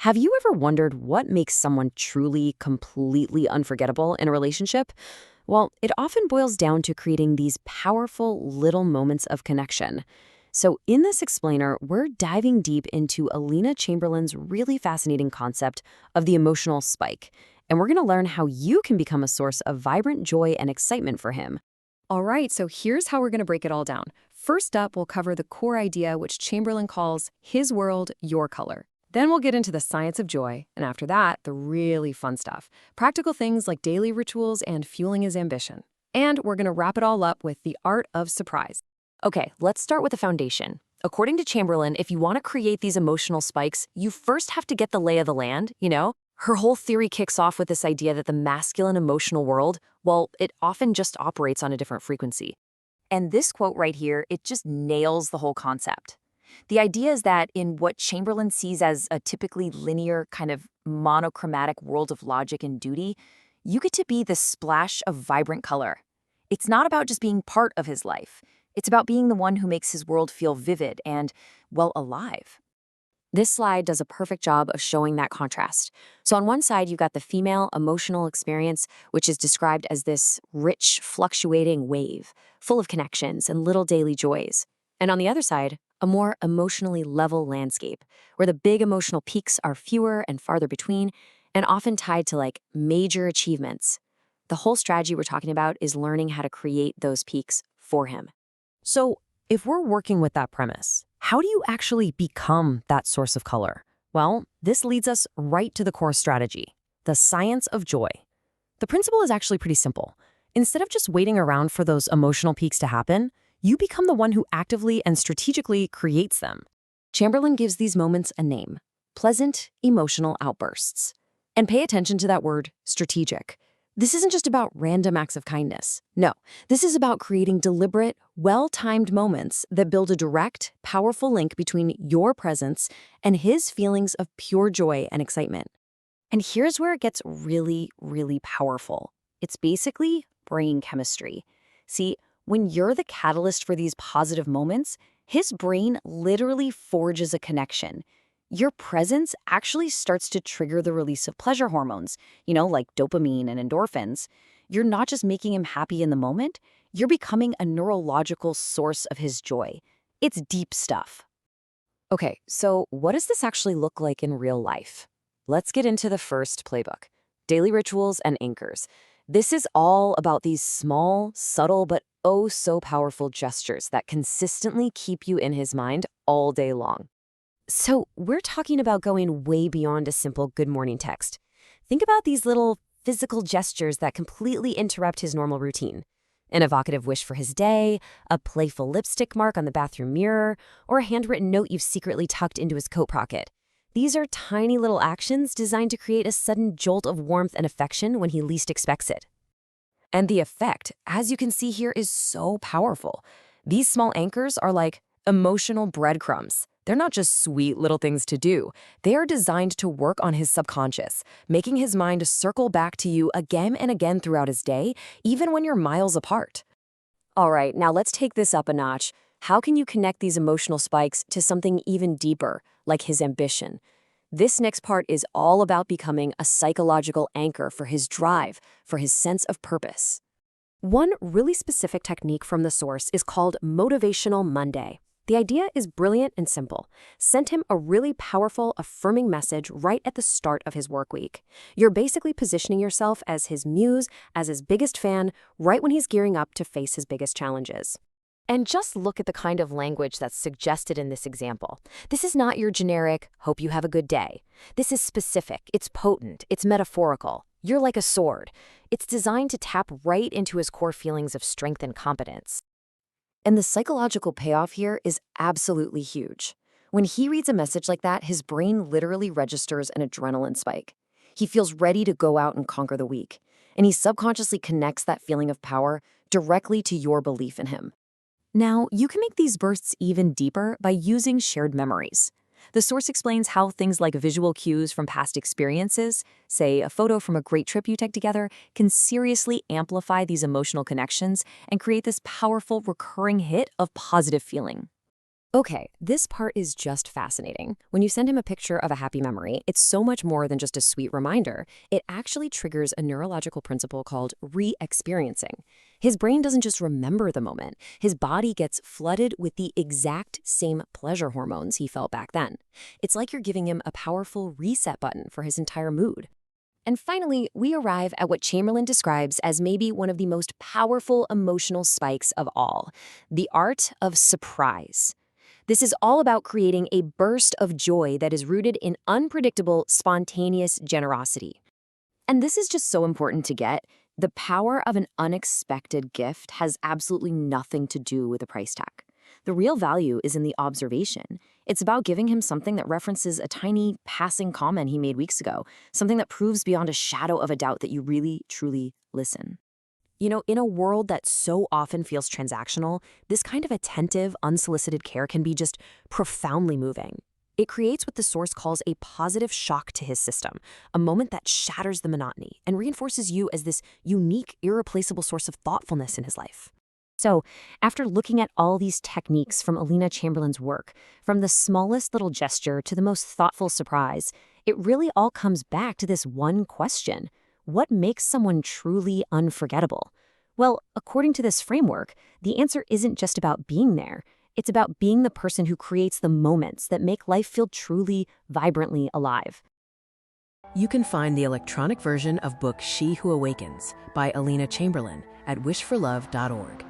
Have you ever wondered what makes someone truly, completely unforgettable in a relationship? Well, it often boils down to creating these powerful little moments of connection. So, in this explainer, we're diving deep into Alina Chamberlain's really fascinating concept of the emotional spike. And we're going to learn how you can become a source of vibrant joy and excitement for him. All right, so here's how we're going to break it all down. First up, we'll cover the core idea, which Chamberlain calls his world, your color. Then we'll get into the science of joy, and after that, the really fun stuff. Practical things like daily rituals and fueling his ambition. And we're going to wrap it all up with the art of surprise. Okay, let's start with the foundation. According to Chamberlain, if you want to create these emotional spikes, you first have to get the lay of the land. Her whole theory kicks off with this idea that the masculine emotional world, well, it often just operates on a different frequency. And this quote right here, it just nails the whole concept. The idea is that in what Chamberlain sees as a typically linear, kind of monochromatic world of logic and duty, you get to be the splash of vibrant color. It's not about just being part of his life. It's about being the one who makes his world feel vivid and, well, alive. This slide does a perfect job of showing that contrast. So on one side, you've got the female emotional experience, which is described as this rich, fluctuating wave, full of connections and little daily joys. And on the other side, a more emotionally level landscape, where the big emotional peaks are fewer and farther between, and often tied to major achievements. The whole strategy we're talking about is learning how to create those peaks for him. So, if we're working with that premise, how do you actually become that source of color? Well, this leads us right to the core strategy, the science of joy. The principle is actually pretty simple. Instead of just waiting around for those emotional peaks to happen, you become the one who actively and strategically creates them. Chamberlain gives these moments a name: pleasant emotional outbursts. And pay attention to that word, strategic. This isn't just about random acts of kindness. No, this is about creating deliberate, well-timed moments that build a direct, powerful link between your presence and his feelings of pure joy and excitement. And here's where it gets really, really powerful. It's basically brain chemistry. See, when you're the catalyst for these positive moments, his brain literally forges a connection. Your presence actually starts to trigger the release of pleasure hormones, like dopamine and endorphins. You're not just making him happy in the moment, you're becoming a neurological source of his joy. It's deep stuff. Okay, so what does this actually look like in real life? Let's get into the first playbook: daily rituals and anchors. This is all about these small, subtle, but oh so powerful gestures that consistently keep you in his mind all day long. So we're talking about going way beyond a simple good morning text. Think about these little physical gestures that completely interrupt his normal routine. An evocative wish for his day, a playful lipstick mark on the bathroom mirror, or a handwritten note you've secretly tucked into his coat pocket. These are tiny little actions designed to create a sudden jolt of warmth and affection when he least expects it. And the effect, as you can see here, is so powerful. These small anchors are like emotional breadcrumbs. They're not just sweet little things to do. They are designed to work on his subconscious, making his mind circle back to you again and again throughout his day, even when you're miles apart. All right, now let's take this up a notch. How can you connect these emotional spikes to something even deeper, like his ambition? This next part is all about becoming a psychological anchor for his drive, for his sense of purpose. One really specific technique from the source is called motivational Monday. The idea is brilliant and simple. Send him a really powerful, affirming message right at the start of his work week. You're basically positioning yourself as his muse, as his biggest fan, right when he's gearing up to face his biggest challenges. And just look at the kind of language that's suggested in this example. This is not your generic, hope you have a good day. This is specific, it's potent, it's metaphorical. You're like a sword. It's designed to tap right into his core feelings of strength and competence. And the psychological payoff here is absolutely huge. When he reads a message like that, his brain literally registers an adrenaline spike. He feels ready to go out and conquer the week. And he subconsciously connects that feeling of power directly to your belief in him. Now, you can make these bursts even deeper by using shared memories. The source explains how things like visual cues from past experiences, say a photo from a great trip you took together, can seriously amplify these emotional connections and create this powerful recurring hit of positive feeling. Okay, this part is just fascinating. When you send him a picture of a happy memory, it's so much more than just a sweet reminder. It actually triggers a neurological principle called re-experiencing. His brain doesn't just remember the moment. His body gets flooded with the exact same pleasure hormones he felt back then. It's like you're giving him a powerful reset button for his entire mood. And finally, we arrive at what Chamberlain describes as maybe one of the most powerful emotional spikes of all, the art of surprise. This is all about creating a burst of joy that is rooted in unpredictable, spontaneous generosity. And this is just so important to get. The power of an unexpected gift has absolutely nothing to do with the price tag. The real value is in the observation. It's about giving him something that references a tiny passing comment he made weeks ago, something that proves beyond a shadow of a doubt that you really, truly listen. You know, in a world that so often feels transactional, this kind of attentive, unsolicited care can be just profoundly moving. It creates what the source calls a positive shock to his system, a moment that shatters the monotony and reinforces you as this unique, irreplaceable source of thoughtfulness in his life. So, after looking at all these techniques from Alina Chamberlain's work, from the smallest little gesture to the most thoughtful surprise, it really all comes back to this one question. What makes someone truly unforgettable? Well, according to this framework, the answer isn't just about being there. It's about being the person who creates the moments that make life feel truly, vibrantly alive. You can find the electronic version of book She Who Awakens by Alina Chamberlain at wishforlove.org.